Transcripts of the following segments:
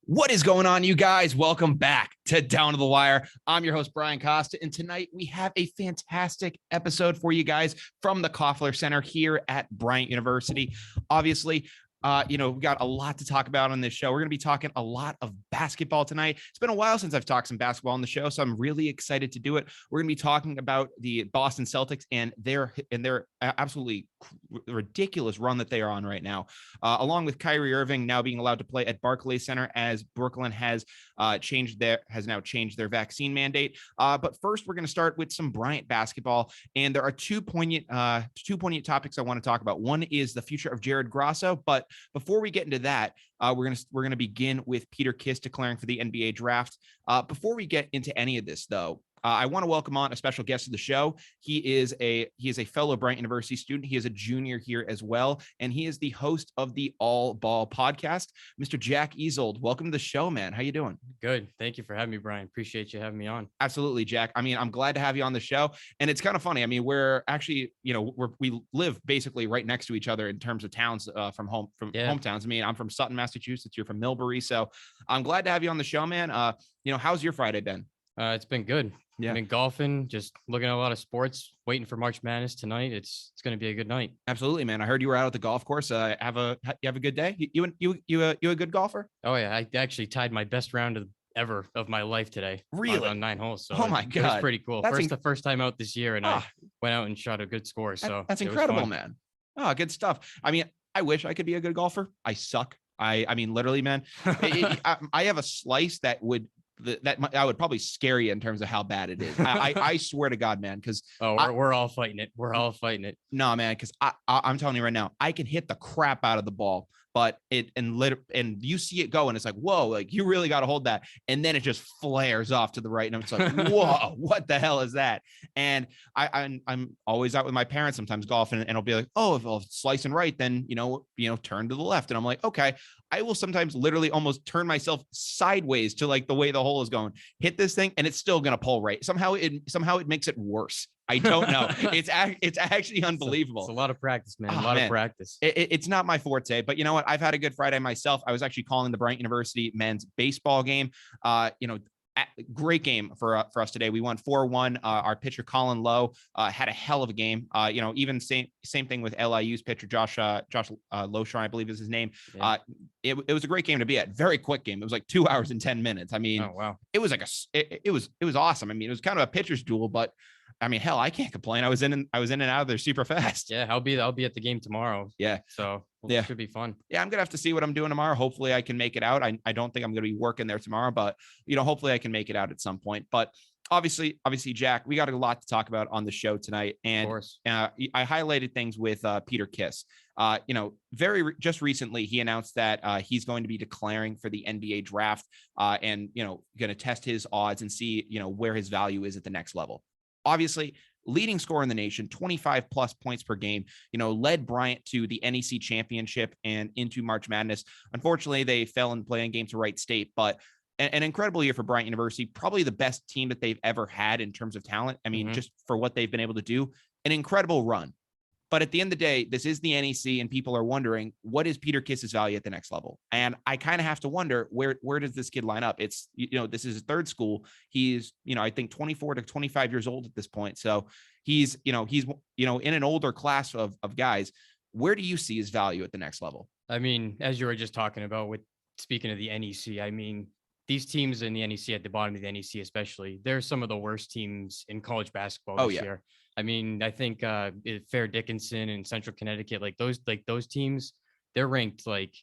What is going on, you guys? Welcome back to Down to the Wire. I'm your host, Brian Costa, and tonight we have a fantastic episode for you guys from the Koffler Center here at Bryant University. Obviously, we got a lot to talk about on this show. We're going to be talking a lot of basketball tonight. It's been a while since I've talked some basketball on the show, so I'm really excited to do it. We're going to be talking about the Boston Celtics and their absolutely ridiculous run that they are on right now, along with Kyrie Irving now being allowed to play at Barclays Center as Brooklyn has now changed their vaccine mandate. But first, we're going to start with some Bryant basketball, and there are two poignant topics I want to talk about. One is the future of Jared Grosso, but before we get into that, we're gonna begin with Peter Kiss declaring for the NBA draft. Before we get into any of this, though, I want to welcome on a special guest of the show. He is a fellow Bryant University student. He is a junior here as well, and he is the host of the All Ball podcast, Mr. Jack Ezold. Welcome to the show, man. How you doing? Good. Thank you for having me, Brian. Appreciate you having me on. Absolutely, Jack. I mean, I'm glad to have you on the show, and it's kind of funny. I mean, we're actually, we live basically right next to each other in terms of towns hometowns. I mean, I'm from Sutton, Massachusetts. You're from Millbury, so I'm glad to have you on the show, man. How's your Friday been? It's been good. Yeah. I've been golfing, just looking at a lot of sports, waiting for March Madness tonight. It's going to be a good night. Absolutely, man. I heard you were out at the golf course. You have a good day. You a good golfer? Oh yeah, I actually tied my best round ever of my life today. Really? On 9 holes. So oh my god, it was pretty cool. That's the first time out this year, and I went out and shot a good score. So that's incredible, man. Oh, good stuff. I mean, I wish I could be a good golfer. I suck. I mean, literally, man. I have a slice that would probably scare you in terms of how bad it is. I swear to God, man, because we're all fighting it. We're all fighting it. No, man, because I'm telling you right now, I can hit the crap out of the ball, but and you see it go, and it's like, whoa, like you really got to hold that, and then it just flares off to the right, and it's like, whoa, what the hell is that? And I'm always out with my parents sometimes golfing, and it'll be like, oh, if I'm slicing right, then turn to the left, and I'm like, okay. I will sometimes literally almost turn myself sideways to like the way the hole is going, hit this thing, and it's still going to pull right. Somehow it makes it worse. I don't know. It's actually unbelievable. It's a lot of practice, man. A lot of practice. It's not my forte, but you know what? I've had a good Friday myself. I was actually calling the Bryant University men's baseball game. Great game for us today. We won 4-1. Our pitcher Colin Lowe had a hell of a game. Even same thing with LIU's pitcher Josh Loshar, I believe is his name. Yeah. It was a great game to be at. Very quick game. It was like 2 hours and 10 minutes. I mean, oh wow, it was like it was awesome. I mean, it was kind of a pitcher's duel, but I mean, hell, I can't complain. I was in and out of there super fast. Yeah, I'll be at the game tomorrow. Yeah. So it should be fun. Yeah, I'm gonna have to see what I'm doing tomorrow. Hopefully I can make it out. I don't think I'm gonna be working there tomorrow, but hopefully I can make it out at some point. But obviously, Jack, we got a lot to talk about on the show tonight. And I highlighted things with Peter Kiss. Just recently he announced that he's going to be declaring for the NBA draft and going to test his odds and see where his value is at the next level. Obviously, leading scorer in the nation, 25 plus points per game, led Bryant to the NEC championship and into March Madness. Unfortunately, they fell in playing game to Wright State, but an incredible year for Bryant University, probably the best team that they've ever had in terms of talent. I mean, just for what they've been able to do, an incredible run. But at the end of the day, this is the NEC, and people are wondering, what is Peter Kiss's value at the next level? And I kind of have to wonder, where does this kid line up? It's, this is his third school. He's, I think 24 to 25 years old at this point. So he's in an older class of guys. Where do you see his value at the next level? I mean, as you were just talking about with speaking of the NEC, I mean, these teams in the NEC at the bottom of the NEC, especially, they're some of the worst teams in college basketball this year. I mean, I think Fair Dickinson and Central Connecticut, like those teams, they're ranked like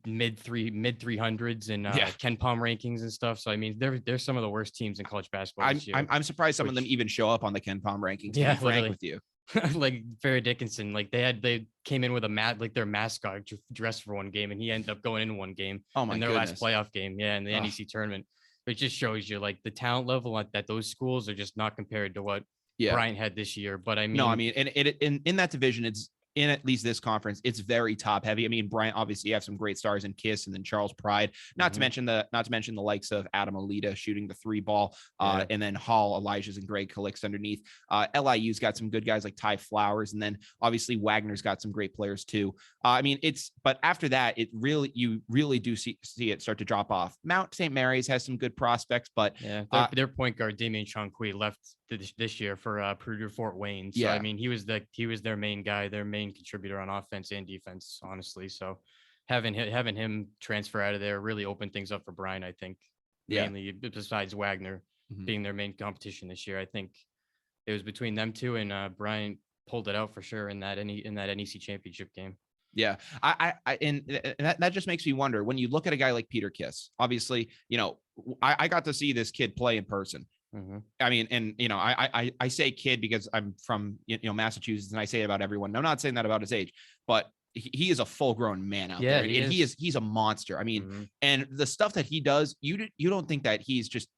mid 300s and Ken Palm rankings and stuff. So I mean, they're some of the worst teams in college basketball this year. I'm surprised some of them even show up on the Ken Palm rankings. Yeah, to be frank with you. Like Fair Dickinson, like they came in with their mascot dressed for one game, and he ended up going in one game. Oh my in their goodness. last playoff game, in the NEC tournament. But it just shows you like the talent level at those schools are just not compared to what Bryant had this year. But I mean, and in that division, in at least this conference, it's very top heavy. I mean, Bryant, obviously you have some great stars in Kiss and then Charles Pride, not to mention the likes of Adam Alita shooting the 3-ball, and then Hall, Elijah's and Greg Calix underneath. LIU's got some good guys like Ty Flowers, and then obviously Wagner's got some great players too. I mean, but after that, you really do see it start to drop off. Mount St. Mary's has some good prospects, but their point guard Damian Chonqui left this year for Purdue Fort Wayne. So I mean, he was their main guy, their main contributor on offense and defense, honestly. So having him transfer out of there really opened things up for Bryant, I think. Mainly besides Wagner being their main competition this year, I think it was between them two, and Bryant pulled it out for sure in that NEC championship game. Yeah, and that just makes me wonder when you look at a guy like Peter Kiss. Obviously, I got to see this kid play in person. I mean, and I say kid because I'm from Massachusetts, and I say it about everyone. I'm not saying that about his age, but he is a full-grown man out there, and he's a monster. I mean, and the stuff that he does, you don't think that he's just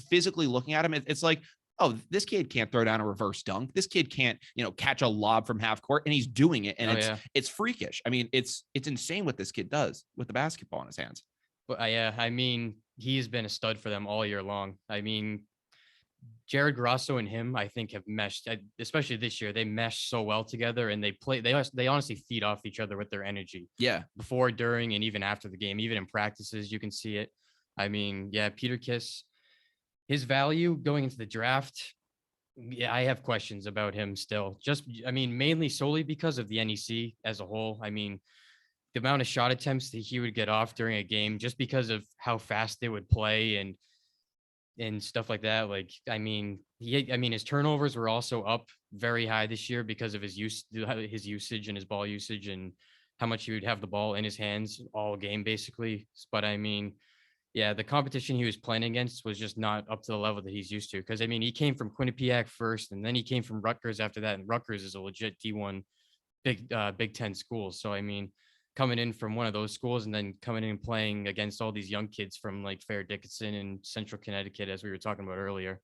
physically looking at him, it's like, oh, this kid can't throw down a reverse dunk. This kid can't, catch a lob from half court, and he's doing it. And it's freakish. I mean, it's insane what this kid does with the basketball in his hands. But I mean, he's been a stud for them all year long. I mean, Jared Grosso and him, I think, have meshed, especially this year. They mesh so well together, and they honestly feed off each other with their energy. Yeah. Before, during, and even after the game, even in practices, you can see it. I mean, Peter Kiss, his value going into the draft, I have questions about him still. Mainly solely because of the NEC as a whole. I mean, the amount of shot attempts that he would get off during a game just because of how fast they would play and stuff like that. His turnovers were also up very high this year because of his usage and his ball usage and how much he would have the ball in his hands all game, basically. But I mean, the competition he was playing against was just not up to the level that he's used to. Because, I mean, he came from Quinnipiac first, and then he came from Rutgers after that. And Rutgers is a legit D1 Big Ten school. So, I mean, coming in from one of those schools and then coming in and playing against all these young kids from like Fair Dickinson and Central Connecticut, as we were talking about earlier,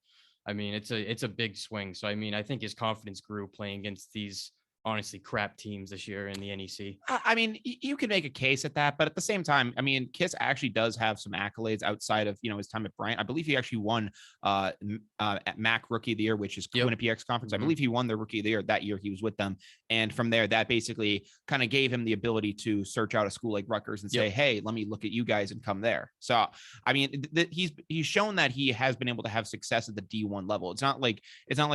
I mean, it's a big swing. So, I mean, I think his confidence grew playing against these honestly crap teams this year in the NEC. I mean, you could make a case at that, but at the same time, I mean, Kiss actually does have some accolades outside of, his time at Bryant. I believe he actually won at MAC Rookie of the Year, which is Quinnipiac's conference. I believe he won the Rookie of the Year that year he was with them. And from there, that basically kind of gave him the ability to search out a school like Rutgers and say, hey, let me look at you guys and come there. So, I mean, he's shown that he has been able to have success at the D1 level. It's not like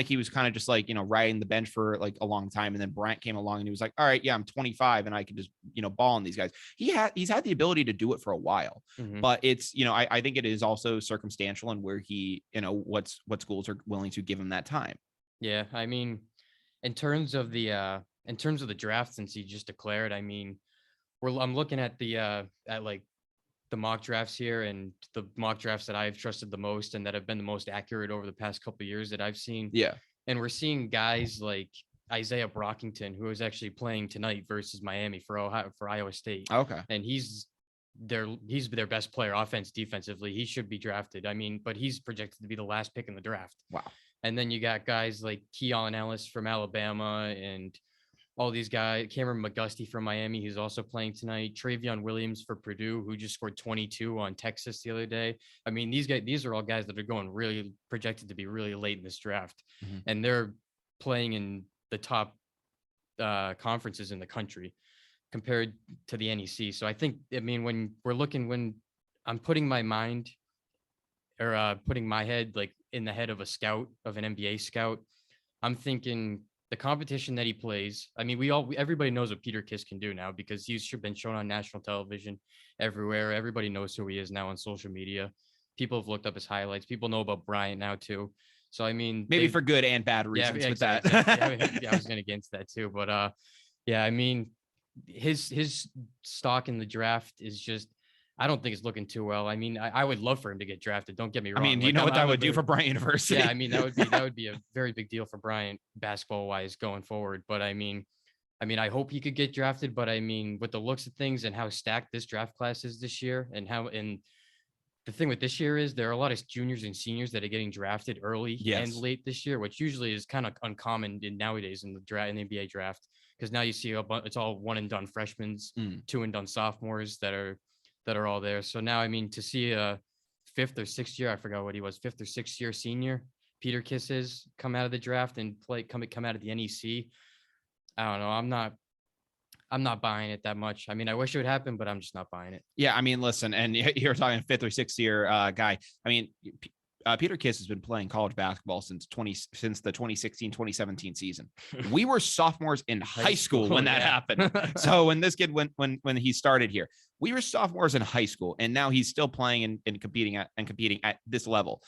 he was kind of just like, riding the bench for like a long time, and then Bryant came along and he was like, all right, yeah, I'm 25 and I can just, ball on these guys. He's had the ability to do it for a while, but it's, I think it is also circumstantial and where he, what schools are willing to give him that time. Yeah. I mean, in terms of the draft, since he just declared, I mean, I'm looking at the mock drafts here, and the mock drafts that I've trusted the most and that have been the most accurate over the past couple of years that I've seen. Yeah. And we're seeing guys like Isaiah Brockington, who is actually playing tonight versus Miami for Iowa State. Okay. And he's their best player, offense, defensively. He should be drafted. I mean, but he's projected to be the last pick in the draft. Wow. And then you got guys like Keon Ellis from Alabama and all these guys, Cameron McGusty from Miami, who's also playing tonight, Travion Williams for Purdue, who just scored 22 on Texas the other day. I mean, these are all guys that are going really projected to be really late in this draft. And they're playing in the top conferences in the country compared to the NEC. So I think, I mean, when I'm putting my mind or putting my head like in the head of an NBA scout, I'm thinking the competition that he plays. I mean, everybody knows what Peter Kiss can do now because he's been shown on national television everywhere. Everybody knows who he is now on social media. People have looked up his highlights. People know about Bryant now too. So, I mean, maybe for good and bad reasons with that. Exactly. I was going to get into that too, but I mean, his stock in the draft is just, I don't think it's looking too well. I mean, I would love for him to get drafted. Don't get me wrong. I mean, you know what that would do for Bryant University? Yeah, I mean, that would be a very big deal for Bryant basketball wise going forward. But I mean, I hope he could get drafted. But I mean, with the looks of things and how stacked this draft class is this year, and the thing with this year is there are a lot of juniors and seniors that are getting drafted early and late this year, which usually is kind of uncommon nowadays in the NBA draft. because now you see it's all one and done freshmen, two and done sophomores that are all there. So now, I mean, to see a fifth or sixth year, I forgot what he was, fifth or sixth year senior, Peter Kiss come out of the draft and come out of the NEC. I don't know. I'm not buying it that much. I mean, I wish it would happen, but I'm just not buying it. Yeah, I mean, listen, and you're talking fifth or sixth year guy. I mean, Peter Kiss has been playing college basketball since the 2016-2017 season. We were sophomores in high school when that happened. So when this kid when he started here, we were sophomores in high school, and now he's still playing and competing at this level.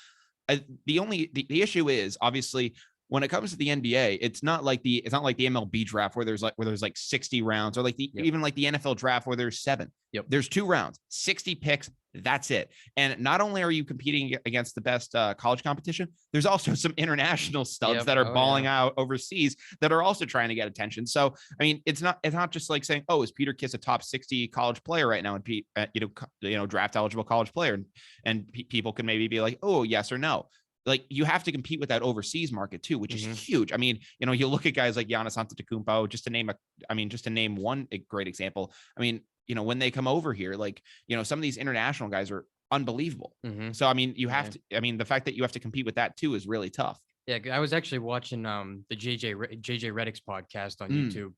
The issue is, obviously, when it comes to the NBA, it's not like the MLB draft where there's like 60 rounds, or like even like the NFL draft where there's 7. There's 2 rounds, 60 picks. That's it. And not only are you competing against the best college competition, there's also some international studs that are balling out overseas that are also trying to get attention. So, I mean, it's not just like saying, oh, is Peter Kiss a top 60 college player right now, and draft eligible college player, and people can maybe be like, oh, yes or no. Like, you have to compete with that overseas market too, which is huge. I mean, you look at guys like Giannis Antetokounmpo, just to name one great example. I mean, when they come over here, like, some of these international guys are unbelievable. So, I mean, you have to, the fact that you have to compete with that too is really tough. Yeah. I was actually watching the JJ Redick's podcast on YouTube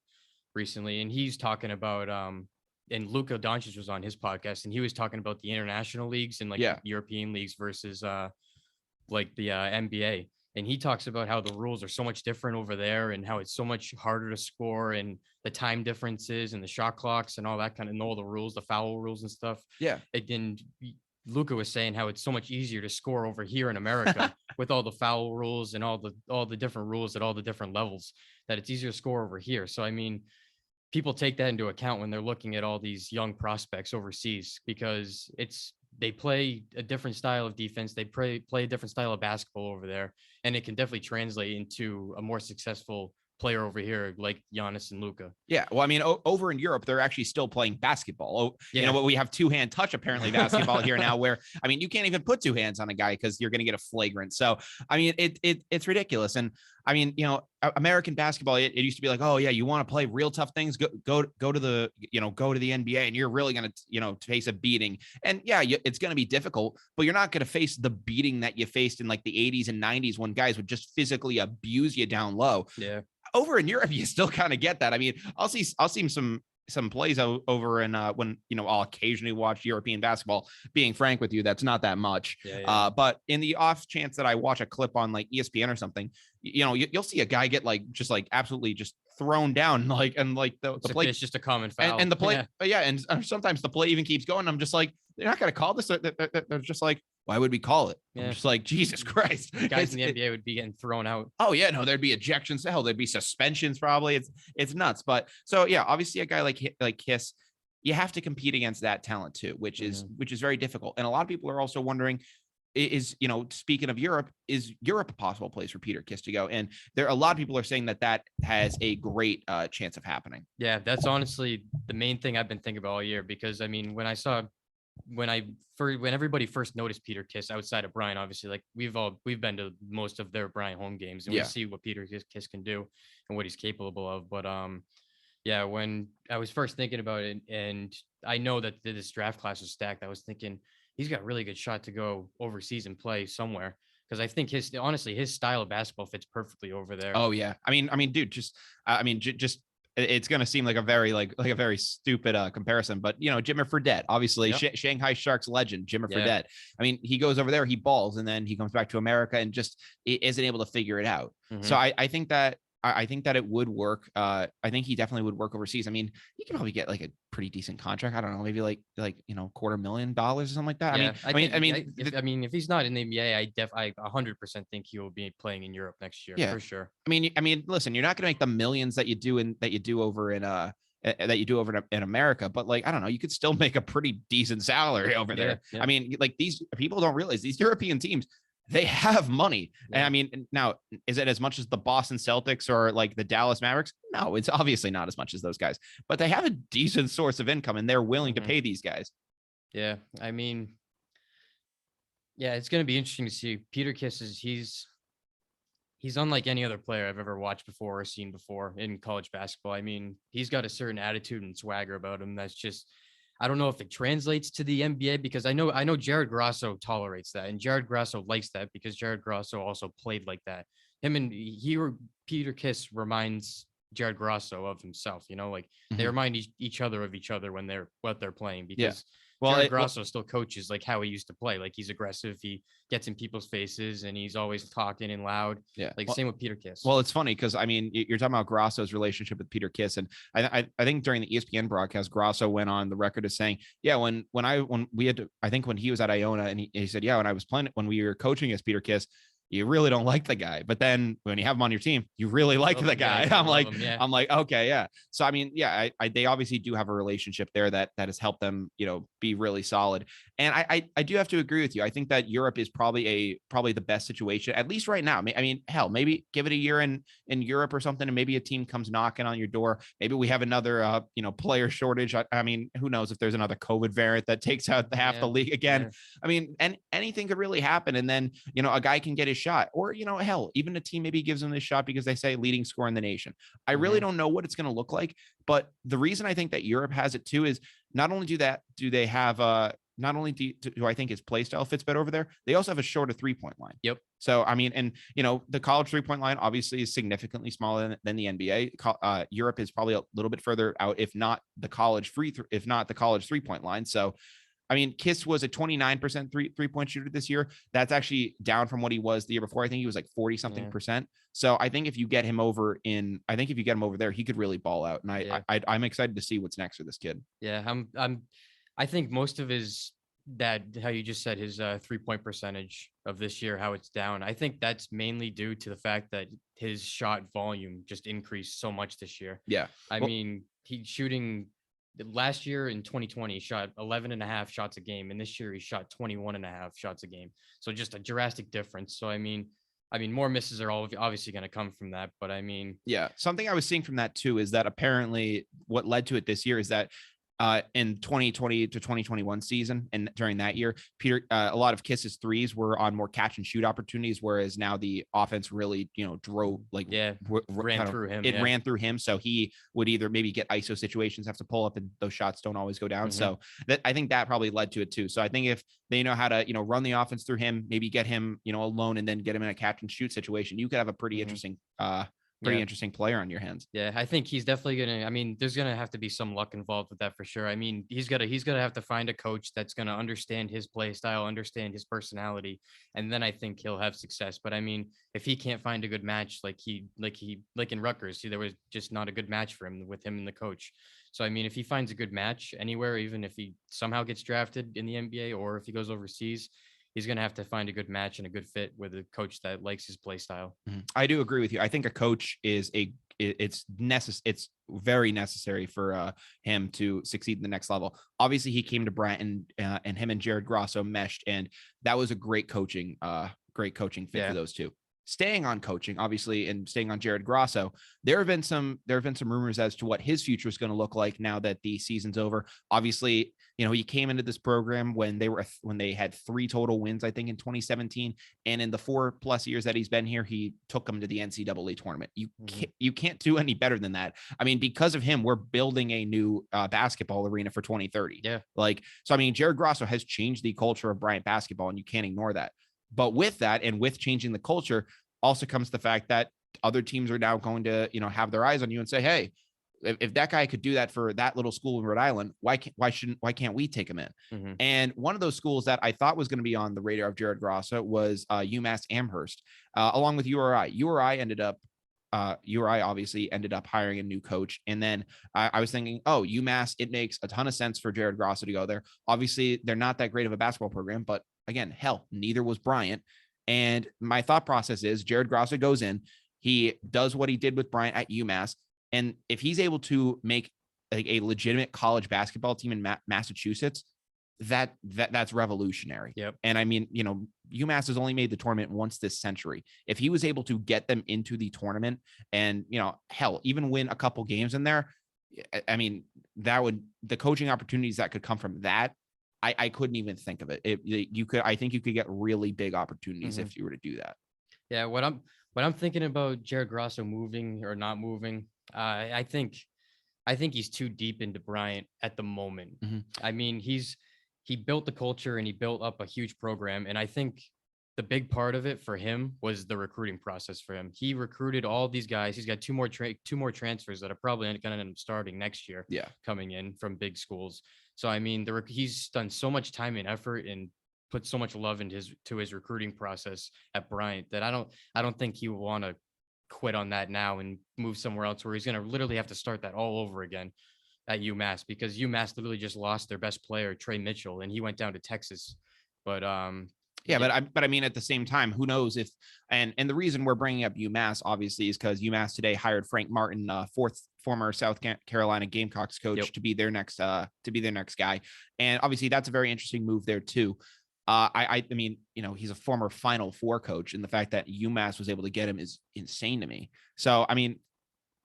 recently, and he's talking about, and Luka Doncic was on his podcast, and he was talking about the international leagues and European leagues versus, like the NBA. And he talks about how the rules are so much different over there, and how it's so much harder to score, and the time differences and the shot clocks and all that kind of, and all the rules, the foul rules and stuff. Yeah. And Luka was saying how it's so much easier to score over here in America with all the foul rules and all the different rules at all the different levels, that it's easier to score over here. So, I mean, people take that into account when they're looking at all these young prospects overseas, because they play a different style of defense. They play a different style of basketball over there, and it can definitely translate into a more successful player over here, like Giannis and Luka. Yeah. Well, I mean, over in Europe, they're actually still playing basketball. But we have 2-hand touch, apparently, basketball here now, where, I mean, you can't even put 2 hands on a guy because you're going to get a flagrant. So, I mean, it's ridiculous. And I mean, American basketball, it used to be like, oh yeah, you want to play real tough things, go to the NBA, and you're really going to, face a beating. And yeah, it's going to be difficult, but you're not going to face the beating that you faced in like the 80s and 90s when guys would just physically abuse you down low. Yeah. Over in Europe, you still kind of get that. I mean, I'll see some plays over in when I'll occasionally watch European basketball. Being frank with you, that's not that much. But in the off chance that I watch a clip on like ESPN or something, you'll see a guy get just absolutely just thrown down, the play is just a common foul, and the play, and sometimes the play even keeps going. I'm just like, they're not going to call this. They're just like, why would we call it? I'm just like, Jesus Christ. Guys in the NBA would be getting thrown out. Oh yeah, no, there'd be ejections. Hell, there'd be suspensions probably. It's nuts. But so yeah, obviously a guy like Kiss, you have to compete against that talent too, which is very difficult. And a lot of people are also wondering, speaking of Europe, is Europe a possible place for Peter Kiss to go? And a lot of people are saying that has a great chance of happening. Yeah, that's honestly the main thing I've been thinking about all year, because I mean, when everybody first noticed Peter Kiss outside of Brian, obviously, like we've been to most of their Brian home games, and we see what Peter Kiss can do and what he's capable of. But when I was first thinking about it, and I know that this draft class was stacked, I was thinking he's got a really good shot to go overseas and play somewhere, because I think his style of basketball fits perfectly over there. Oh yeah, I mean, dude, it's going to seem like a very stupid comparison, but Jimmer Fredette, obviously Shanghai Sharks legend, Jimmer Fredette. I mean, he goes over there, he balls, and then he comes back to America and just isn't able to figure it out. So I think that it would work. I think he definitely would work overseas. I mean, he can probably get like a pretty decent contract. I don't know, maybe like $250,000 or something like that. Yeah, I mean, if he's not in the NBA, I 100% think he will be playing in Europe next year for sure. I mean, listen, you're not going to make the millions that you do over in America, but like, I don't know, you could still make a pretty decent salary over there. I mean, like, these people don't realize these European teams, they have money. And I mean, now, is it as much as the Boston Celtics or like the Dallas Mavericks? No, it's obviously not as much as those guys, but they have a decent source of income and they're willing to pay these guys. Yeah. I mean, yeah, it's going to be interesting to see. Peter Kiss he's he's unlike any other player I've ever watched before or seen before in college basketball. I mean, he's got a certain attitude and swagger about him that's just, I don't know if it translates to the NBA, because I know Jared Grosso tolerates that, and Jared Grosso likes that because Jared Grosso also played like that. Peter Kiss reminds Jared Grosso of himself, like they remind each other of each other when they're playing, because Jared Grosso still coaches like how he used to play. Like he's aggressive, he gets in people's faces, and he's always talking and loud. Yeah. Like same with Peter Kiss. Well, it's funny because I mean, you're talking about Grosso's relationship with Peter Kiss, and I think during the ESPN broadcast, Grosso went on the record as saying, yeah, when we had to, I think when he was at Iona, and he said, yeah, when we were coaching as Peter Kiss, you really don't like the guy, but then when you have him on your team, you really like the guy. I'm like, okay, yeah. So I mean, yeah, they obviously do have a relationship there that has helped them, be really solid. And I do have to agree with you. I think that Europe is probably the best situation, at least right now. I mean, hell, maybe give it a year in Europe or something, and maybe a team comes knocking on your door. Maybe we have another, player shortage. I mean, who knows if there's another COVID variant that takes out half the league again. Yeah. I mean, and anything could really happen. And then, a guy can get his shot, or, hell, even a team maybe gives him this shot because they say leading scorer in the nation. I really don't know what it's going to look like, but the reason I think that Europe has it too is not only do they have not only do I think his play style fits better over there, they also have a shorter 3-point line. Yep. So, I mean, and, the college 3-point line obviously is significantly smaller than the NBA. Europe is probably a little bit further out, if not the college 3-point line. So, I mean, Kiss was a 29% three-point shooter this year. That's actually down from what he was the year before. I think he was like 40 something percent. So I think if you get him over there, he could really ball out. And I'm excited to see what's next for this kid. Yeah. I think most of how you just said, his 3-point percentage of this year, how it's down. I think that's mainly due to the fact that his shot volume just increased so much this year. Yeah. I mean, he's shooting. Last year in 2020, he shot 11.5 shots a game, and this year he shot 21.5 shots a game. So just a drastic difference. So I mean, more misses are obviously going to come from that. But I mean, yeah, something I was seeing from that too is that apparently what led to it this year is that in 2020 to 2021 season, and during that year, a lot of Kiss's threes were on more catch and shoot opportunities, whereas now the offense really, drove ran through him. So he would either maybe get ISO situations, have to pull up, and those shots don't always go down. So I think that probably led to it too. So I think if they know how to, run the offense through him, maybe get him, alone, and then get him in a catch and shoot situation, you could have a pretty interesting interesting player on your hands. Yeah, I think he's definitely there's gonna have to be some luck involved with that for sure. I mean, he's gonna have to find a coach that's gonna understand his play style, understand his personality, and then I think he'll have success. But I mean, if he can't find a good match, like in Rutgers, there was just not a good match for him with him and the coach. So I mean, if he finds a good match anywhere, even if he somehow gets drafted in the NBA or if he goes overseas, he's going to have to find a good match and a good fit with a coach that likes his play style. I do agree with you. I think a coach it's very necessary for him to succeed in the next level. Obviously he came to Bryant and him and Jared Grosso meshed, and that was a great coaching fit for those two. Staying on coaching, obviously, and staying on Jared Grosso, there have been some rumors as to what his future is going to look like now that the season's over. Obviously, he came into this program when they had 3 total wins, I think, in 2017, and in the 4+ years that he's been here, he took them to the NCAA tournament. You can't do any better than that. I mean, because of him, we're building a new basketball arena for 2030. Yeah, so I mean, Jared Grosso has changed the culture of Bryant basketball, and you can't ignore that. But with that, and with changing the culture, also comes the fact that other teams are now going to, have their eyes on you and say, hey, if that guy could do that for that little school in Rhode Island, why can't we take him in? And one of those schools that I thought was going to be on the radar of Jared Grosso was UMass Amherst, along with URI. URI obviously ended up hiring a new coach. And then I was thinking, UMass, it makes a ton of sense for Jared Grosso to go there. Obviously, they're not that great of a basketball program, but again, hell, neither was Bryant. And my thought process is Jared Grosso goes in, he does what he did with Bryant at UMass. And if he's able to make a legitimate college basketball team in Massachusetts, that's revolutionary. Yep. And I mean, UMass has only made the tournament once this century. If he was able to get them into the tournament and, hell, even win a couple games in there, I mean, the coaching opportunities that could come from that, I couldn't even think of it. I think you could get really big opportunities if you were to do that. Yeah. What When I'm thinking about Jared Grosso moving or not moving, I think he's too deep into Bryant at the moment. Mhm. I mean, he built the culture and he built up a huge program, and I think the big part of it for him was the recruiting process for him. He recruited all these guys. He's got two more transfers that are probably going to end up starting next year. Yeah. Coming in from big schools. So I mean, he's done so much time and effort and put so much love into his recruiting process at Bryant that I don't think he will want to quit on that now and move somewhere else where he's going to literally have to start that all over again at UMass, because UMass literally just lost their best player, Trey Mitchell, and he went down to Texas. But yeah, but I mean, at the same time, who knows if and the reason we're bringing up UMass obviously is because UMass today hired Frank Martin, former South Carolina Gamecocks coach, to be their next guy, and obviously that's a very interesting move there too. I mean, he's a former Final Four coach, and the fact that UMass was able to get him is insane to me. So, I mean,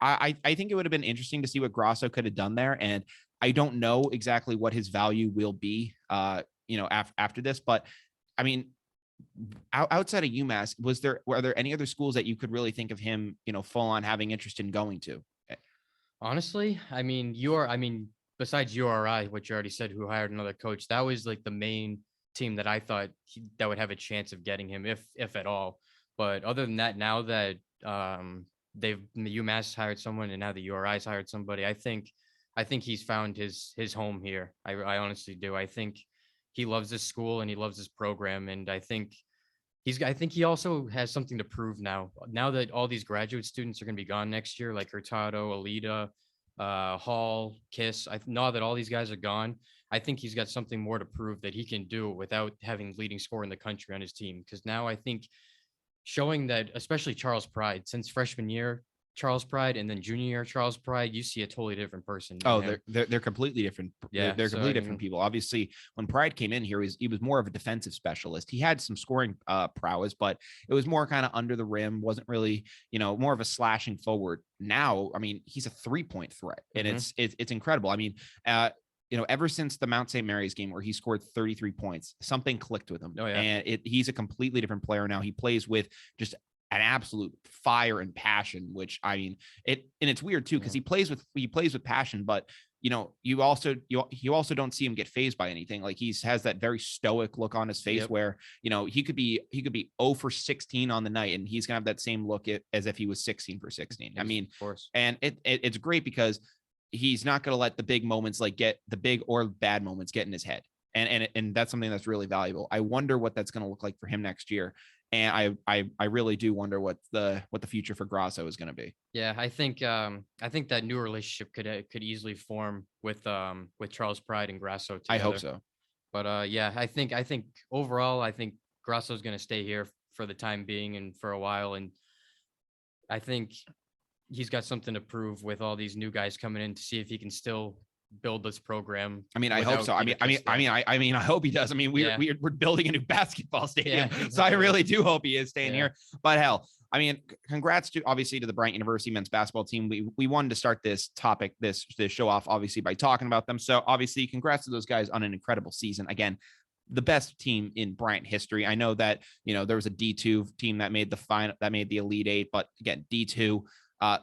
I think it would have been interesting to see what Grosso could have done there, and I don't know exactly what his value will be, after this, but I mean, outside of UMass, were there any other schools that you could really think of him, full on having interest in going to? Honestly, I mean, besides URI, which you already said, who hired another coach, that was like the main team that I thought that would have a chance of getting him, if at all. But other than that, now that UMass hired someone and now the URI's hired somebody, I think he's found his home here. I honestly do. I think he loves this school and he loves this program, and I think he also has something to prove now. Now that all these graduate students are going to be gone next year, like Hurtado, Alita, Hall, Kiss. Now that all these guys are gone, I think he's got something more to prove that he can do without having leading scorer in the country on his team. Because now I think showing that, especially Charles Pride, since freshman year, Charles Pride, and then junior year Charles Pride, you see a totally different person. Oh, they're completely different. Yeah, they're completely different people. Obviously, when Pride came in here, he was more of a defensive specialist. He had some scoring prowess, but it was more kind of under the rim. Wasn't really, more of a slashing forward. Now, I mean, he's a 3-point threat, and it's incredible. I mean, ever since the Mount St. Mary's game where he scored 33 points, something clicked with him. Oh, yeah. And he's a completely different player now. He plays with just an absolute fire and passion, which I mean, it's weird too, because he plays with passion, but you also don't see him get fazed by anything. Like he has that very stoic look on his face where, he could be 0 for 16 on the night, and he's gonna have that same look as if he was 16 for 16. I mean, of course. And it's great because he's not going to let the big moments, get the big or bad moments, get in his head. And that's something that's really valuable. I wonder what that's going to look like for him next year. And I really do wonder what the future for Grasso is going to be. Yeah, I think that new relationship could easily form with Charles Pride and Grasso together. I hope so. But yeah, I think overall, I think Grasso is going to stay here for the time being and for a while, and I think he's got something to prove with all these new guys coming in to see if he can still build this program. I mean, I hope so. I hope he does. I mean, we're building a new basketball stadium, exactly. So I really do hope he is staying here. But hell, I mean, congrats to the Bryant University men's basketball team. We wanted to start this show off obviously by talking about them. So obviously, congrats to those guys on an incredible season. Again, the best team in Bryant history. I know that there was a D2 team that made the Elite Eight, but again, D2.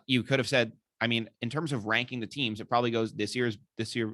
You could have said, I mean, in terms of ranking the teams, it probably goes this year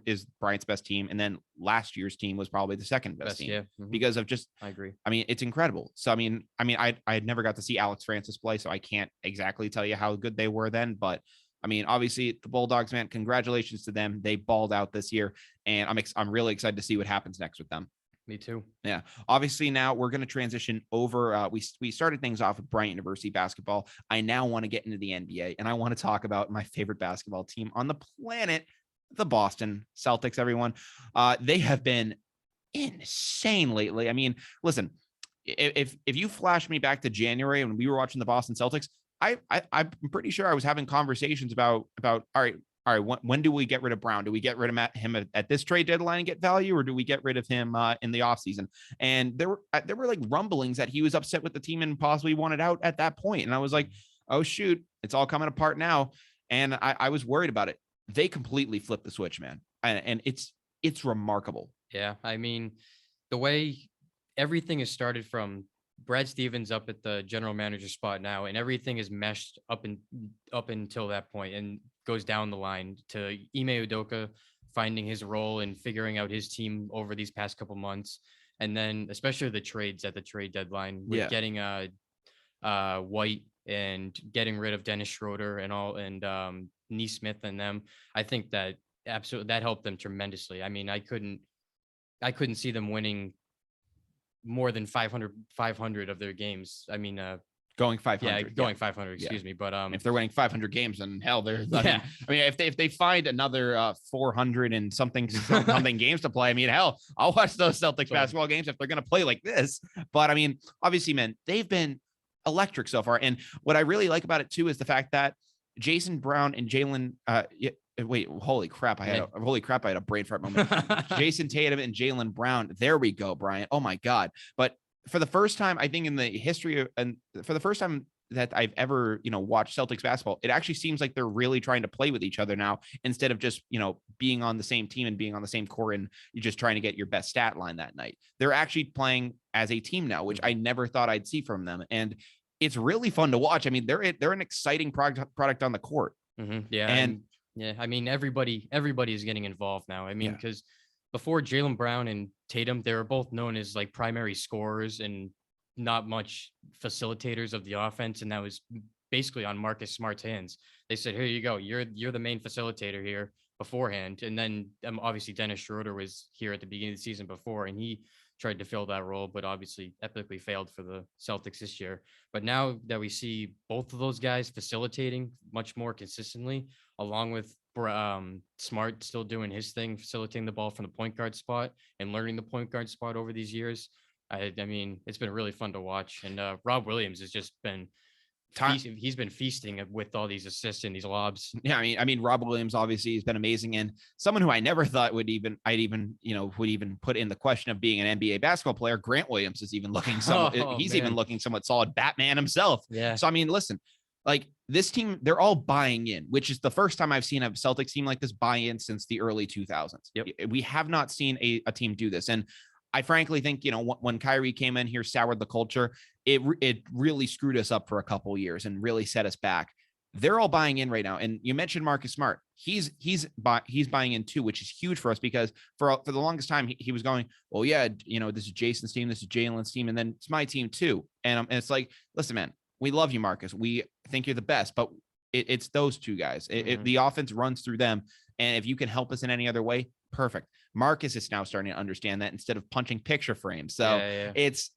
is Bryant's best team, and then last year's team was probably the second best team because of just. I agree. I mean, it's incredible. So I mean, I had never got to see Alex Francis play, so I can't exactly tell you how good they were then. But I mean, obviously the Bulldogs, man, congratulations to them. They balled out this year, and I'm really excited to see what happens next with them. Me too. Yeah. Obviously, now we're going to transition over. We started things off with Bryant University basketball. I now want to get into the NBA, and I want to talk about my favorite basketball team on the planet, the Boston Celtics. Everyone, they have been insane lately. I mean, listen, if you flash me back to January when we were watching the Boston Celtics, I'm pretty sure I was having conversations about all right, when do we get rid of Brown? Do we get rid of him at this trade deadline and get value, or do we get rid of him in the offseason? And there were like rumblings that he was upset with the team and possibly wanted out at that point. And I was like, oh, shoot, it's all coming apart now. And I was worried about it. They completely flipped the switch, man. And it's remarkable. Yeah. I mean, the way everything has started from Brad Stevens up at the general manager spot now, and everything is meshed up until that point, and goes down the line to Ime Udoka finding his role and figuring out his team over these past couple months, and then especially the trades at the trade deadline with getting White and getting rid of Dennis Schroeder and all, and Neesmith and them. I think that absolutely that helped them tremendously. I mean, I couldn't see them winning more than 500 of their games. I mean, going 500, going 500, excuse me. But if they're winning 500 games, then hell, they're I mean, if they find another 400 and something games to play, I mean, hell, I'll watch those Celtics basketball games if they're going to play like this. But I mean, obviously, man, they've been electric so far. And what I really like about it too is the fact that Jason Brown and Jalen, wait, holy crap! I had a brain fart moment. Jason Tatum and Jalen Brown. There we go, Brian. Oh my God! But for the first time, I think in the history of, and for the first time that I've ever, watched Celtics basketball, it actually seems like they're really trying to play with each other now, instead of just, being on the same team and being on the same court and you're just trying to get your best stat line that night. They're actually playing as a team now, which I never thought I'd see from them. And it's really fun to watch. I mean, they're an exciting product on the court. Mm-hmm. Yeah. And yeah, I mean, everybody is getting involved now. I mean, because before Jaylen Brown and Tatum, they were both known as like primary scorers and not much facilitators of the offense. And that was basically on Marcus Smart's hands. They said, here you go. You're the main facilitator here beforehand. And then obviously Dennis Schroeder was here at the beginning of the season before, and he tried to fill that role, but obviously epically failed for the Celtics this year. But now that we see both of those guys facilitating much more consistently, along with Smart still doing his thing, facilitating the ball from the point guard spot and learning the point guard spot over these years, I mean, it's been really fun to watch. And Rob Williams has just been he's been feasting with all these assists and these lobs. Yeah, I mean, Rob Williams obviously has been amazing, and someone who I never thought would even put in the question of being an NBA basketball player. Grant Williams is even looking even looking somewhat solid. Batman himself. Yeah. So I mean, listen, like this team, they're all buying in, which is the first time I've seen a Celtics team like this buy in since the early 2000s. Yep. We have not seen a team do this, and I frankly think, when Kyrie came in here, soured the culture, it really screwed us up for a couple of years and really set us back. They're all buying in right now. And you mentioned Marcus Smart. He's buying in too, which is huge for us, because for the longest time he was going, well, yeah, this is Jason's team, this is Jalen's team, and then it's my team too. And it's like, listen, man, we love you, Marcus. We think you're the best, but it's those two guys. The offense runs through them. And if you can help us in any other way, perfect. Marcus is now starting to understand that instead of punching picture frames. So it's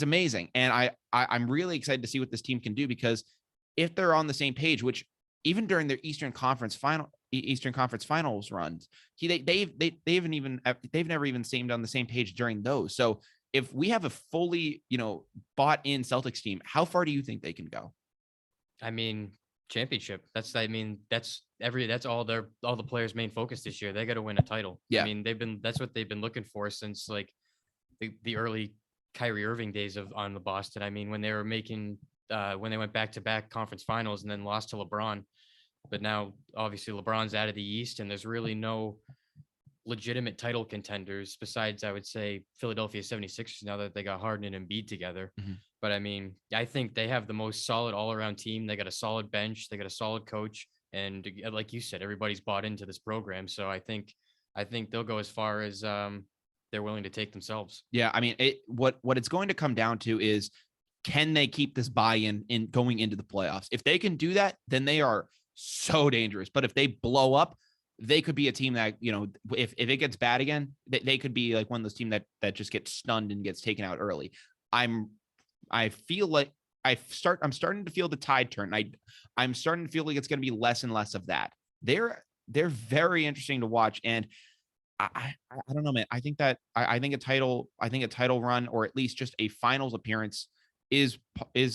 amazing. And I'm really excited to see what this team can do, because if they're on the same page, which even during their Eastern Conference Finals runs, they've never even seemed on the same page during those. So if we have a fully, bought in Celtics team, how far do you think they can go? I mean, championship. That's all the players' main focus this year. They got to win a title. Yeah. I mean, that's what they've been looking for since like the early Kyrie Irving days on the Boston. I mean, when they were when they went back-to-back conference finals and then lost to LeBron. But now obviously LeBron's out of the East, and there's really no legitimate title contenders besides, I would say, Philadelphia 76ers, now that they got Harden and Embiid together. Mm-hmm. But I mean, I think they have the most solid all-around team. They got a solid bench, they got a solid coach, and like you said, everybody's bought into this program. So I think they'll go as far as they're willing to take themselves. Yeah, I mean, what it's going to come down to is, can they keep this buy-in in going into the playoffs? If they can do that, then they are so dangerous. But if they blow up, they could be a team that, if it gets bad again, they could be like one of those teams that just gets stunned and gets taken out early. I feel like I'm starting to feel the tide turn. I'm starting to feel like it's going to be less and less of that. They're very interesting to watch. And I don't know, man. I think a title run, or at least just a finals appearance, is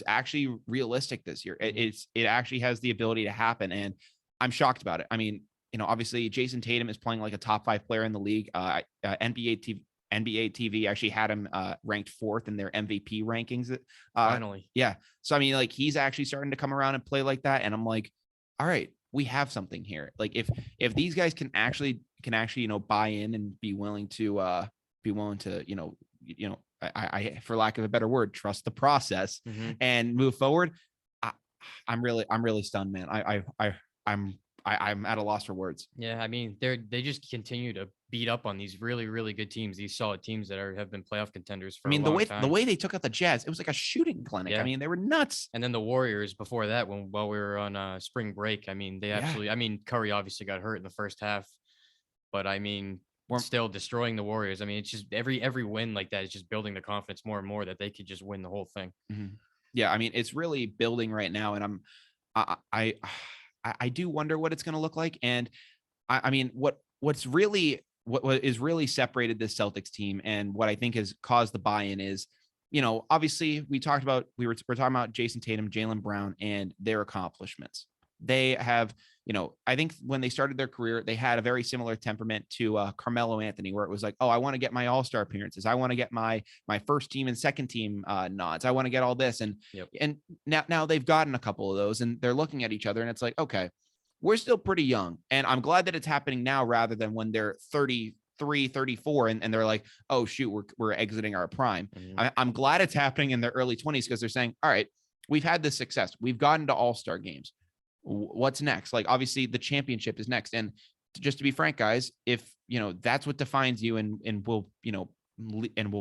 actually realistic this year. It actually has the ability to happen, and I'm shocked about it. I mean, obviously Jason Tatum is playing like a top 5 player in the league. NBA TV actually had him ranked 4th in their MVP rankings. Finally. Yeah. So, I mean, like, he's actually starting to come around and play like that. And I'm like, all right, we have something here. Like, if these guys can actually, buy in and be willing to I for lack of a better word, trust the process and move forward. I'm really stunned, man. I'm at a loss for words. Yeah, I mean, they just continue to beat up on these really, really good teams, these solid teams that have been playoff contenders for a long time. The way they took out the Jazz, it was like a shooting clinic. Yeah. I mean, they were nuts. And then the Warriors before that, while we were on spring break, I mean, Curry obviously got hurt in the first half, but I mean, we're still destroying the Warriors. I mean, it's just every win like that is just building the confidence more and more that they could just win the whole thing. Yeah, I mean, it's really building right now, and I do wonder what it's going to look like. And I mean, what is really separated this Celtics team and what I think has caused the buy-in is, obviously we're talking about Jason Tatum, Jaylen Brown, and their accomplishments. They have, I think when they started their career, they had a very similar temperament to Carmelo Anthony, where it was like, oh, I want to get my all-star appearances. I want to get my first team and second team nods. I want to get all this. And now they've gotten a couple of those, and they're looking at each other, and it's like, okay, we're still pretty young. And I'm glad that it's happening now rather than when they're 33, 34, and they're like, oh, shoot, we're exiting our prime. I'm glad it's happening in their early 20s because they're saying, all right, we've had this success. We've gotten to all-star games. What's next? Like, obviously the championship is next. And just to be frank, guys, if that's what defines you and will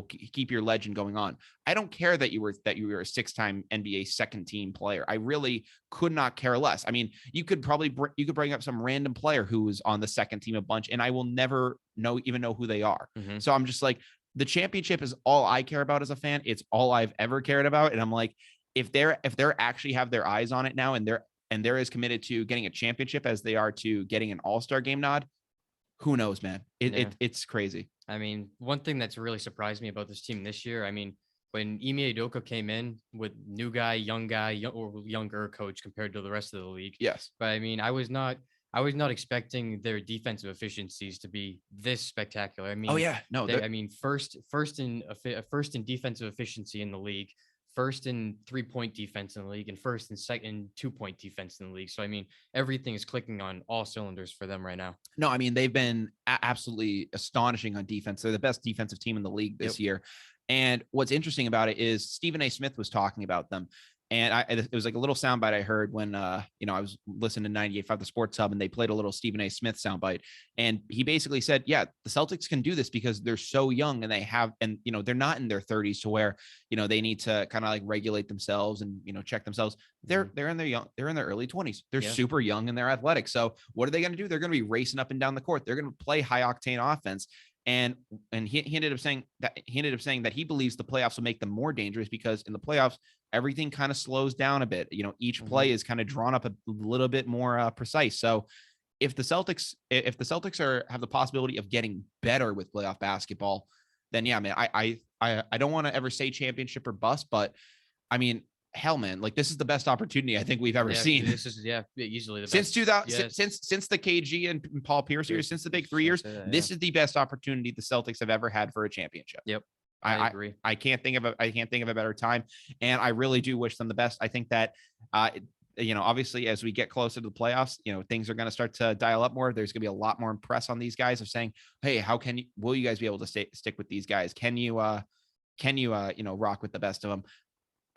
keep your legend going on. I don't care that you were a 6-time NBA second team player. I really could not care less. I mean, you could bring up some random player who was on the second team a bunch, and I will never even know who they are. So I'm just like, the championship is all I care about as a fan. It's all I've ever cared about. And I'm like, if they're actually have their eyes on it now, and they're as committed to getting a championship as they are to getting an all-star game nod, who knows, man? It's crazy. I mean, one thing that's really surprised me about this team this year, I mean, when Ime Udoka came in with new guy, or younger coach compared to the rest of the league. Yes. But I mean, I was not expecting their defensive efficiencies to be this spectacular. I mean, oh yeah, no, first in defensive efficiency in the league, first in 3-point defense in the league, and first and second 2-point defense in the league. So, I mean, everything is clicking on all cylinders for them right now. No, I mean, they've been absolutely astonishing on defense. They're the best defensive team in the league this year. And what's interesting about it is Stephen A. Smith was talking about them. And it was like a little soundbite I heard when, I was listening to 98.5 The Sports Hub, and they played a little Stephen A. Smith soundbite. And he basically said, yeah, the Celtics can do this because they're so young, and they're not in their 30s to where, they need to kind of like regulate themselves and, check themselves. They're in their early 20s. They're super young and they're athletic. So what are they going to do? They're going to be racing up and down the court. They're going to play high octane offense. And he ended up saying that he believes the playoffs will make them more dangerous because in the playoffs, everything kind of slows down a bit. Each play is kind of drawn up a little bit more precise. So if the Celtics have the possibility of getting better with playoff basketball, then yeah, man, I don't want to ever say championship or bust, but I mean, hell, man, like this is the best opportunity I think we've ever seen. This is easily the since best. 2000 since the KG and Paul Pierce years, since the big 3 years. This is the best opportunity the Celtics have ever had for a championship. Yep. I agree. I can't think of a better time, and I really do wish them the best. I think that obviously as we get closer to the playoffs, things are going to start to dial up more. There's going to be a lot more press on these guys of saying, hey, will you guys be able to stick with these guys? Can you rock with the best of them?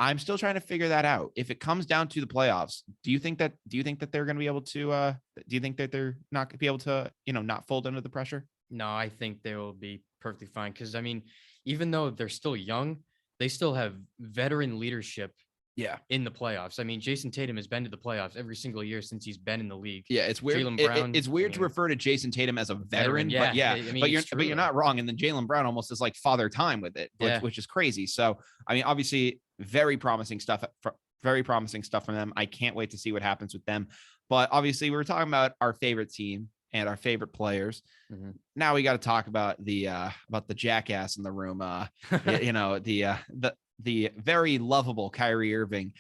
I'm still trying to figure that out. If it comes down to the playoffs, do you think that they're going to be able to, do you think that they're not going to be able to, not fold under the pressure? No, I think they will be perfectly fine. Cause I mean, even though they're still young, they still have veteran leadership in the playoffs. I mean, Jason Tatum has been to the playoffs every single year since he's been in the league. Yeah, it's weird. Jaylen Brown, it's weird to refer to Jason Tatum as a veteran, but you're not wrong. And then Jaylen Brown almost is like father time with it, which is crazy. So, I mean, obviously very promising stuff from them. I can't wait to see what happens with them. But obviously we were talking about our favorite team and our favorite players. Now we got to talk about the jackass in the room. The very lovable Kyrie Irving.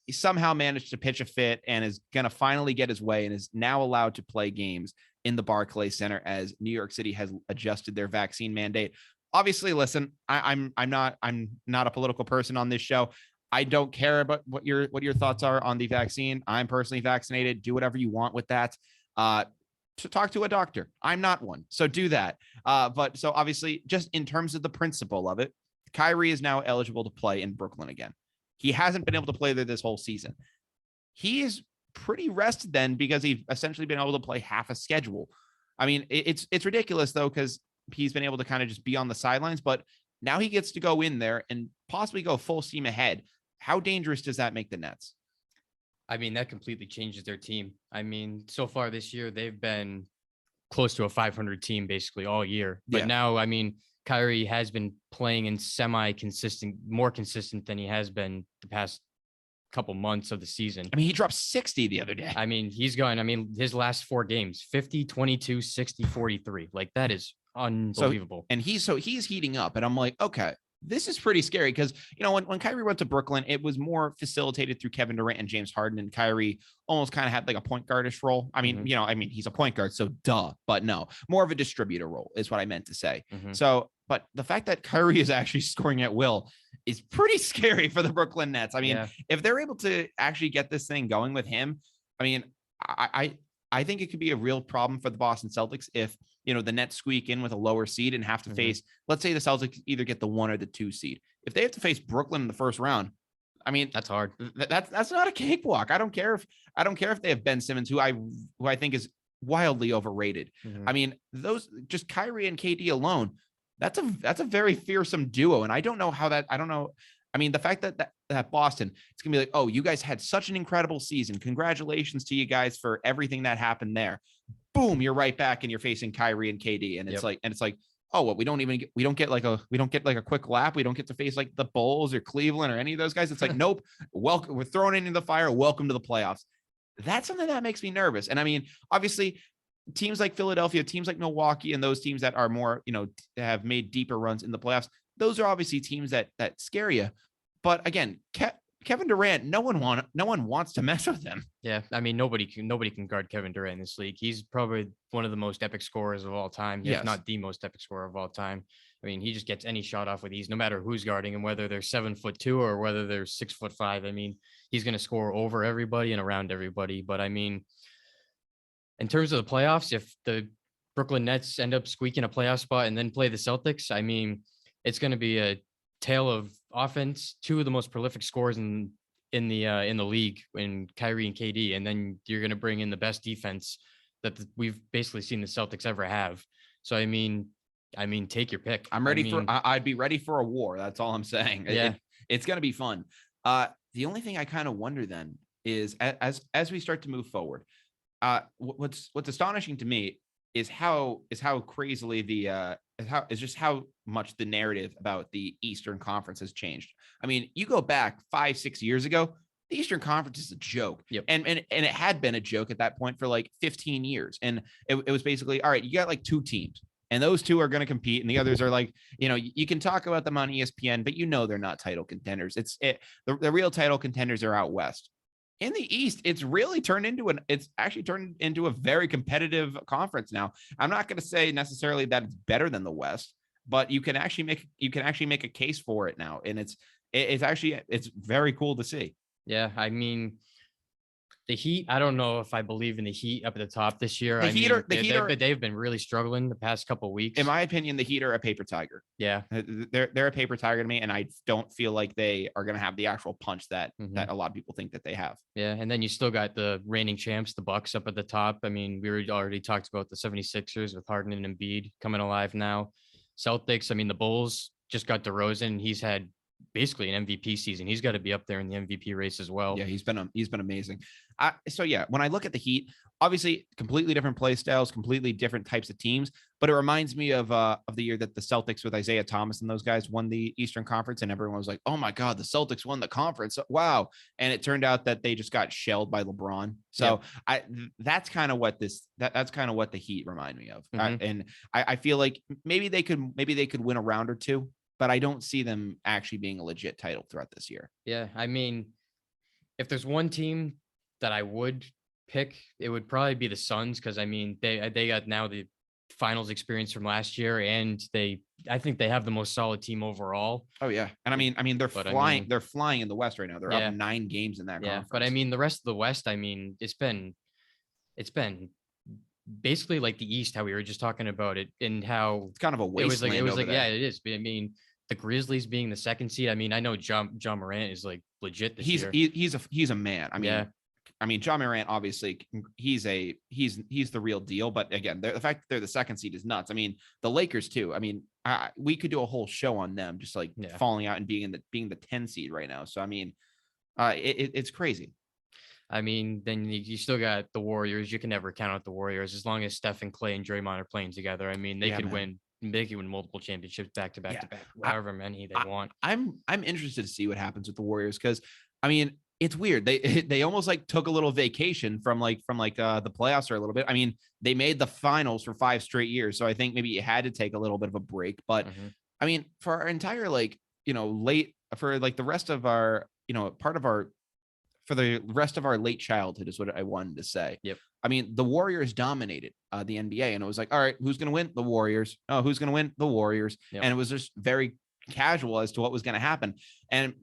He somehow managed to pitch a fit and is going to finally get his way and is now allowed to play games in the Barclays Center as New York City has adjusted their vaccine mandate. Obviously, listen, I'm not a political person on this show. I don't care about what your thoughts are on the vaccine. I'm personally vaccinated. Do whatever you want with that. To talk to a doctor. I'm not one, so do that. But so obviously, just in terms of the principle of it, Kyrie is now eligible to play in Brooklyn again. He hasn't been able to play there this whole season. He is pretty rested then because he's essentially been able to play half a schedule. I mean, it's ridiculous though, because he's been able to kind of just be on the sidelines, but now he gets to go in there and possibly go full steam ahead. How dangerous does that make the Nets? I mean, that completely changes their team. I mean, so far this year, they've been close to a 500 team basically all year. But now, I mean, Kyrie has been playing in semi-consistent, more consistent than he has been the past couple months of the season. I mean, he dropped 60 the other day. I mean, his last 4 games, 50, 22, 60, 43. Like, that is unbelievable. So he's heating up. And I'm like, okay, this is pretty scary because, when Kyrie went to Brooklyn, it was more facilitated through Kevin Durant and James Harden, and Kyrie almost kind of had like a point guardish role. I mean, he's a point guard, so duh, but no, more of a distributor role is what I meant to say. So, but the fact that Kyrie is actually scoring at will is pretty scary for the Brooklyn Nets. I mean, if they're able to actually get this thing going with him, I mean, I think it could be a real problem for the Boston Celtics if, the Nets squeak in with a lower seed and have to face, let's say the Celtics either get the 1 or the 2 seed. If they have to face Brooklyn in the first round, I mean, that's hard. That's not a cakewalk. I don't care if they have Ben Simmons, who I think is wildly overrated. I mean, those just Kyrie and KD alone, that's a very fearsome duo. And I don't know. I mean, the fact that Boston, it's gonna be like, oh, you guys had such an incredible season. Congratulations to you guys for everything that happened there. Boom, you're right back and you're facing Kyrie and KD. And it's like, oh, what, we don't get like a quick lap. We don't get to face like the Bulls or Cleveland or any of those guys. It's like, nope, welcome. We're throwing it into the fire. Welcome to the playoffs. That's something that makes me nervous. And I mean, obviously teams like Philadelphia, teams like Milwaukee, and those teams that are more, have made deeper runs in the playoffs. Those are obviously teams that scare you. But again, Kevin Durant, no one wants to mess with him. Yeah, I mean, nobody can guard Kevin Durant in this league. He's probably one of the most epic scorers of all time, if not the most epic scorer of all time. I mean, he just gets any shot off with ease, no matter who's guarding him, whether they're 7'2" or whether they're 6'5". I mean, he's going to score over everybody and around everybody. But I mean, in terms of the playoffs, if the Brooklyn Nets end up squeaking a playoff spot and then play the Celtics, I mean, it's going to be a tale of offense, 2 of the most prolific scorers in the league in Kyrie and KD, and then you're going to bring in the best defense that we've basically seen the Celtics ever have. So I mean, take your pick. I'd be ready for a war. That's all I'm saying. Yeah, it's going to be fun. The only thing I kind of wonder then is as we start to move forward, what's astonishing to me is how crazily how much the narrative about the Eastern Conference has changed. I mean, you go back 5-6 years ago, the Eastern Conference is a joke. Yep. And it had been a joke at that point for like 15 years. And it was basically, all right, you got like 2 teams and those 2 are going to compete. And the others are like, you can talk about them on ESPN, but they're not title contenders. The real title contenders are out West. In the East, it's actually turned into a very competitive conference now. I'm not going to say necessarily that it's better than the West, but you can actually make a case for it now. And it's very cool to see. Yeah. I mean, the Heat, I don't know if I believe in the Heat up at the top this year. They've been really struggling the past couple of weeks. In my opinion, the Heat are a paper tiger. Yeah. They're a paper tiger to me, and I don't feel like they are going to have the actual punch that a lot of people think that they have. Yeah, and then you still got the reigning champs, the Bucks, up at the top. I mean, we already talked about the 76ers with Harden and Embiid coming alive now. Celtics, I mean, the Bulls just got DeRozan. He's had basically an MVP season. He's got to be up there in the MVP race as well. Yeah, he's been amazing. So yeah, when I look at the Heat, obviously completely different play styles, completely different types of teams, but it reminds me of the year that the Celtics with Isaiah Thomas and those guys won the Eastern Conference, and everyone was like, "Oh my God, the Celtics won the conference! Wow!" And it turned out that they just got shelled by LeBron. So that's kind of what that's kind of what the Heat remind me of, and I feel like maybe they could win a round or 2. But I don't see them actually being a legit title threat this year. Yeah, I mean, if there's one team that I would pick, it would probably be the Suns, because I mean, they got now the finals experience from last year, and I think they have the most solid team overall. Oh yeah, and I mean they're flying. They're flying in the West right now. They're up 9 games in that conference. But I mean, the rest of the West, I mean, it's been basically like the East, how we were just talking about it, and how it's kind of a wasteland. It was like yeah, it is. But I mean, the Grizzlies being the second seed. I mean, I know John Morant is like legit this year. He's a man. I mean, John Morant, obviously, he's the real deal. But again, the fact that they're the second seed is nuts. I mean, the Lakers too. I mean, we could do a whole show on them, just like falling out and being the 10 seed right now. So I mean, it's crazy. I mean, then you still got the Warriors. You can never count out the Warriors as long as Steph and Clay and Draymond are playing together. I mean, they could win. They could win multiple championships back to back, however many they want. I'm interested to see what happens with the Warriors because, I mean, it's weird. They almost like took a little vacation from the playoffs for a little bit. I mean, they made the finals for 5 straight years, so I think maybe you had to take a little bit of a break. But I mean, for our entire the rest of our for the rest of our late childhood is what I wanted to say. Yep. I mean, the Warriors dominated the NBA, and it was like, all right, who's going to win? The Warriors. Oh, who's going to win? The Warriors. Yep. And it was just very casual as to what was going to happen. And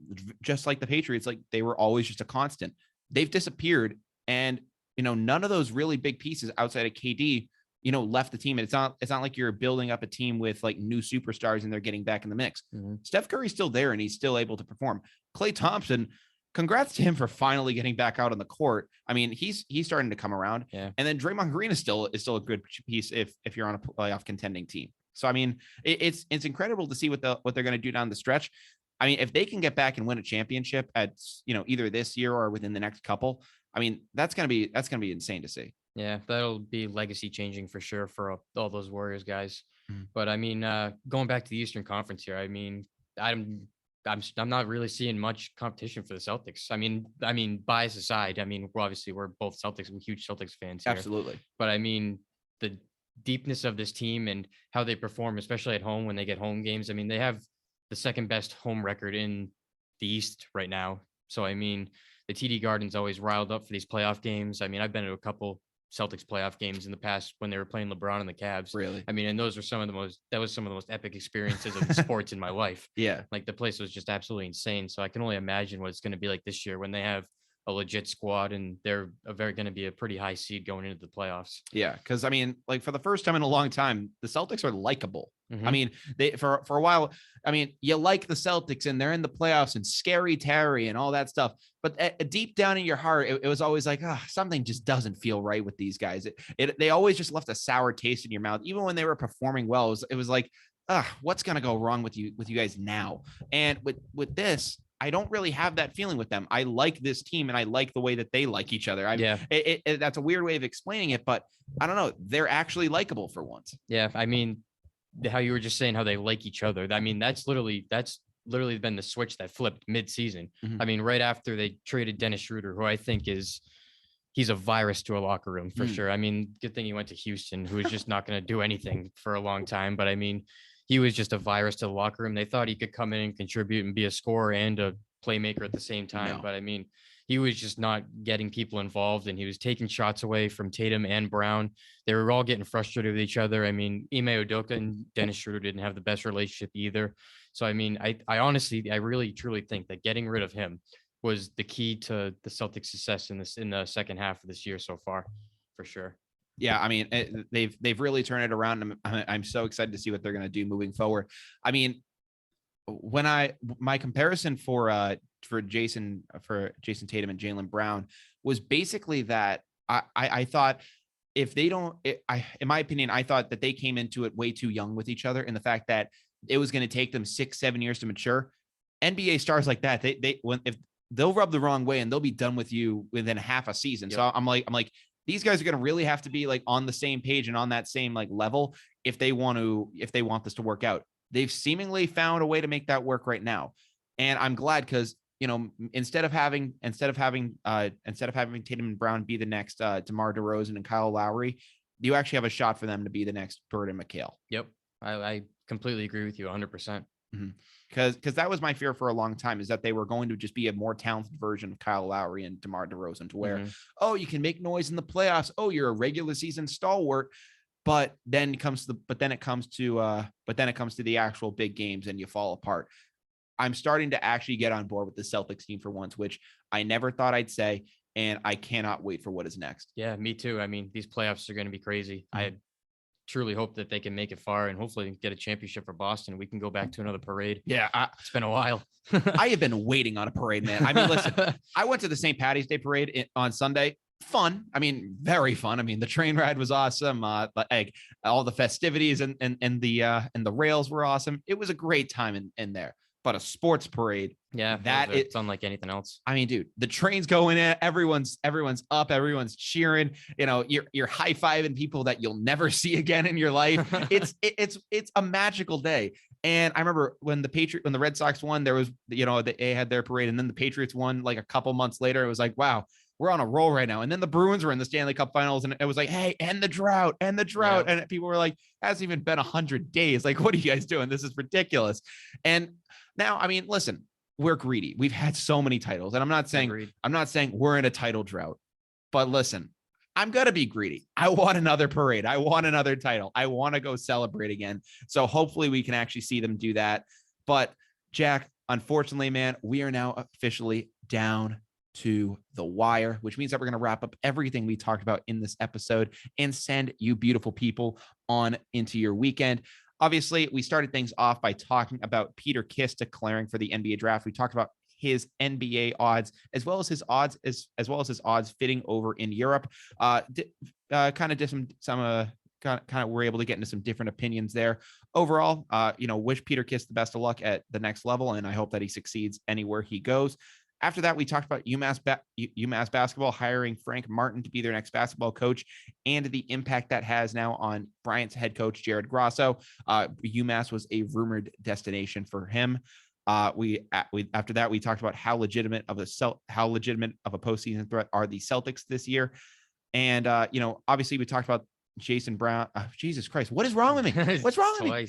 just like the Patriots, like they were always just a constant. They've disappeared, and none of those really big pieces outside of KD, left the team. And it's not like you're building up a team with like new superstars and they're getting back in the mix. Steph Curry's still there, and he's still able to perform. Klay Thompson, congrats to him for finally getting back out on the court. I mean, he's starting to come around. Yeah. And then Draymond Green is still a good piece if you're on a playoff contending team. So I mean, it's incredible to see what they're going to do down the stretch. I mean, if they can get back and win a championship at either this year or within the next couple, I mean, that's gonna be insane to see. Yeah, that'll be legacy changing for sure for all those Warriors guys. But I mean, going back to the Eastern Conference here, I mean, I'm not really seeing much competition for the Celtics. I mean, bias aside, I mean, we're both Celtics, we're huge Celtics fans here. Absolutely. But I mean, the deepness of this team and how they perform, especially at home when they get home games. I mean, they have the second best home record in the East right now. So, I mean, the TD Garden's always riled up for these playoff games. I mean, I've been to a couple Celtics playoff games in the past when they were playing LeBron and the Cavs. Really? I mean, and that was some of the most epic experiences of the sports in my life. Yeah. Like the place was just absolutely insane. So I can only imagine what it's going to be like this year when they have a legit squad and they're going to be a pretty high seed going into the playoffs. Yeah. Cause I mean, like for the first time in a long time, the Celtics are likable. I mean, they, for a while, I mean, you like the Celtics and they're in the playoffs and scary Terry and all that stuff. But deep down in your heart, it was always like, something just doesn't feel right with these guys. They always just left a sour taste in your mouth. Even when they were performing well, it was like, what's going to go wrong with you guys now? And with this, I don't really have that feeling with them. I like this team and I like the way that they like each other. That's a weird way of explaining it, but I don't know. They're actually likable for once. Yeah. I mean, how you were just saying how they like each other. I mean, that's literally been the switch that flipped mid-season. I mean, right after they traded Dennis Schroeder, who I think he's a virus to a locker room for sure. I mean, good thing he went to Houston, who was just not going to do anything for a long time. But I mean, he was just a virus to the locker room. They thought he could come in and contribute and be a scorer and a playmaker at the same time. No. But I mean, he was just not getting people involved, and he was taking shots away from Tatum and Brown. They were all getting frustrated with each other. I mean, Ime Udoka and Dennis Schroeder didn't have the best relationship either. So, I mean, I honestly, I really, truly think that getting rid of him was the key to the Celtics' success in the second half of this year so far, for sure. Yeah, I mean, they've really turned it around. I'm so excited to see what they're going to do moving forward. I mean, when my comparison for Jason Tatum and Jaylen Brown was basically that I thought if they don't, in my opinion, I thought that they came into it way too young with each other, and the fact that it was going to take them 6-7 years to mature. NBA stars like that, if they'll rub the wrong way and they'll be done with you within half a season. Yep. So I'm like, these guys are going to really have to be like on the same page and on that same like level if they want this to work out. They've seemingly found a way to make that work right now. And I'm glad because, instead of having Tatum and Brown be the next DeMar DeRozan and Kyle Lowry, you actually have a shot for them to be the next Bird and McHale. Yep. I completely agree with you 100%. Because that was my fear for a long time, is that they were going to just be a more talented version of Kyle Lowry and DeMar DeRozan, to where, you can make noise in the playoffs. Oh, you're a regular season stalwart. But then it comes to the actual big games and you fall apart. I'm starting to actually get on board with the Celtics team for once, which I never thought I'd say, and I cannot wait for what is next. Yeah, me too. I mean, these playoffs are going to be crazy. truly hope that they can make it far and hopefully get a championship for Boston. We can go back to another parade. Yeah. It's been a while. I have been waiting on a parade, man. I mean, listen, I went to the St. Patty's Day parade on Sunday. Fun. I mean, very fun. I mean, the train ride was awesome. Like all the festivities and the rails were awesome. It was a great time in there. But a sports parade, yeah, it's unlike anything else. I mean, dude, the trains going in, everyone's up, everyone's cheering. You know, you're high-fiving people that you'll never see again in your life. It's a magical day. And I remember when the Red Sox won, there was, you know, they had their parade, and then the Patriots won like a couple months later. It was like, wow, we're on a roll right now. And then the Bruins were in the Stanley Cup Finals, and it was like, hey, end the drought. Yeah. And people were like, hasn't even been 100 days. Like, what are you guys doing? This is ridiculous. And now, I mean, listen, we're greedy. We've had so many titles, and I'm not saying we're in a title drought, but listen, I'm going to be greedy. I want another parade. I want another title. I want to go celebrate again. So hopefully we can actually see them do that. But Jack, unfortunately, man, we are now officially down to the wire, which means that we're going to wrap up everything we talked about in this episode and send you beautiful people on into your weekend. Obviously, we started things off by talking about Peter Kiss declaring for the NBA draft. We talked about his NBA odds, as well as his odds fitting over in Europe. Kind of we're able to get into some different opinions there. Overall, wish Peter Kiss the best of luck at the next level, and I hope that he succeeds anywhere he goes. After that, we talked about UMass basketball hiring Frank Martin to be their next basketball coach and the impact that has now on Bryant's head coach, Jared Grosso. UMass was a rumored destination for him. After that, we talked about how legitimate of a postseason threat are the Celtics this year. And, obviously we talked about Jason Brown. Jesus Christ, what is wrong with me? What's wrong with me?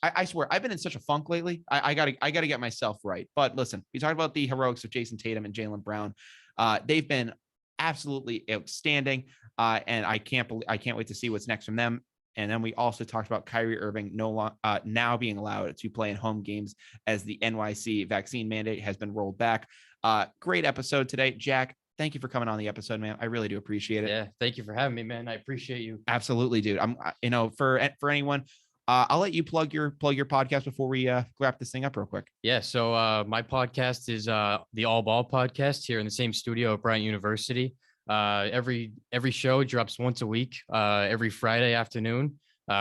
I swear I've been in such a funk lately. I gotta get myself right. But listen, we talked about the heroics of Jason Tatum and Jaylen Brown. They've been absolutely outstanding. And I can't wait to see what's next from them. And then we also talked about Kyrie Irving now being allowed to play in home games as the NYC vaccine mandate has been rolled back. Great episode today, Jack. Thank you for coming on the episode, man. I really do appreciate it. Yeah, thank you for having me, man. I appreciate you. Absolutely, dude. I'm, for anyone, I'll let you plug your podcast before we wrap this thing up real quick. Yeah. So my podcast is the All Ball podcast here in the same studio at Bryant University. Every show drops once a week, every Friday afternoon.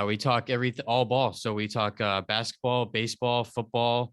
We talk all ball. So we talk basketball, baseball, football,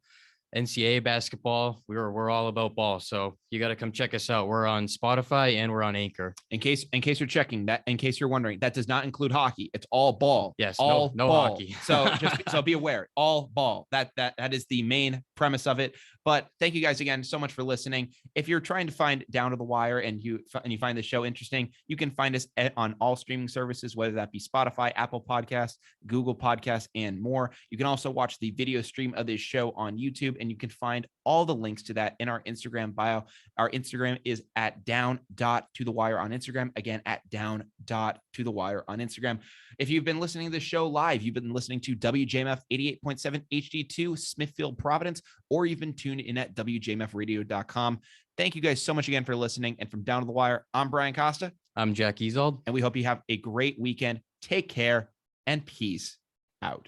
NCAA basketball. We're all about ball. So you got to come check us out. We're on Spotify and we're on Anchor. In case you're checking that, in case you're wondering, that does not include hockey. It's all ball. Yes. All no ball. hockey. So be aware, all ball. That is the main premise of it. But thank you guys again so much for listening. If you're trying to find Down to the Wire and you find the show interesting, you can find us on all streaming services, whether that be Spotify, Apple Podcasts, Google Podcasts, and more. You can also watch the video stream of this show on YouTube, and you can find all the links to that in our Instagram bio. Our Instagram is at down.tothewire on Instagram. Again, at down.tothewire on Instagram. If you've been listening to this show live, you've been listening to WJMF 88.7 HD2 Smithfield, Providence, or you've been tuned in at WJMFradio.com. Thank you guys so much again for listening. And from Down to the Wire, I'm Brian Costa. I'm Jack Ezold. And we hope you have a great weekend. Take care and peace out.